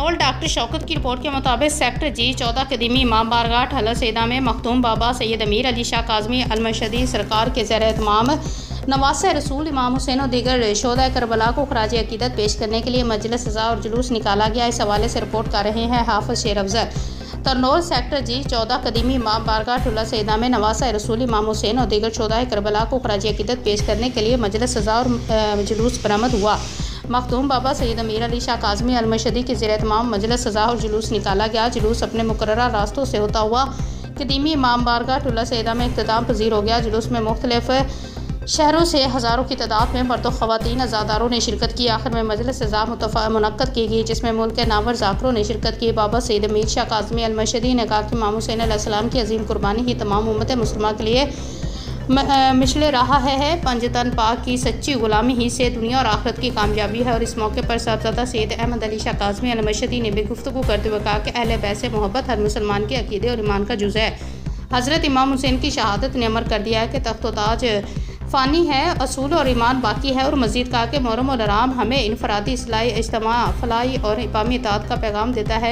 तरनोल doctor Shaukat की report के मुताबिक सेक्टर जी 14 कदीमी इमाम बारगाह ठहला सैदा में मखदूम बाबा सैयद अमीर अली शाह काज़मी अलमशदी सरकार के ज़ेर एहतमाम नवासे रसूल इमाम हुसैन और दीगर शोहदा करबला को खराज अकीदत पेश करने के लिए मजलिस सज़ा और जुलूस निकाला गया। इस हवाले से रिपोर्ट कर रहे हैं हाफिज़ शेर अफजल। तरनोल सेक्टर जी 14 कदीमी इमाम बारगाह ठहला सैदा में नवासा रसूल इमाम हुसैन और दीगर शोहदा करबला को खराज अकीदत पेश करने के लिए मजलिस सज़ा और जुलूस बरामद हुआ। मखदूम बाबा सैयद अमीर अली शाह काज़मी अलमशदी के ज़ेर एहतमाम मजलिस सज़ा और जुलूस निकाला गया। जुलूस अपने मुकर्ररा रास्तों से होता हुआ कदीमी इमाम बारगाह ठहला सैदा में इख्तिताम पजीर हो गया। जुलूस में मुख्तलिफ शहरों से हज़ारों की तादाद में मर्द ख़वातीन अज़ादारों ने शिरकत की। आखिर में मजलिस सज़ा मुनक्कद की गई, जिसमें मुल्क के नामवर ज़ाकरों ने शिरकत की। बाबा सैयद अमीर शाह काज़मी अलमशदी ने कहा कि इमाम हुसैन अलैहिस्सलाम की अजीम कुर्बानी ही तमाम उम्मत मुस्लिमा के लिए मिशल रहा है। पंजतन पाक की सच्ची गुलामी ही से दुनिया और आखिरत की कामयाबी है। और इस मौके पर साहबजादा सैयद अहमद अली शाह काज़मी अलमशदी ने भी गुफ्तगू करते हुए कहा कि अहले बैत से मोहब्बत हर मुसलमान के अकीदे और ईमान का जुज़ है। हज़रत इमाम हुसैन की शहादत ने अमर कर दिया है कि तख्त व ताज फ़ानी है, असूल और ईमान बाकी है। और मज़ीद कहा कि मुहर्रम और हराम हमें इनफरादी इस्लाही इज्तिमा फलाही और इक़ामी इत्तेहाद का पैगाम देता है।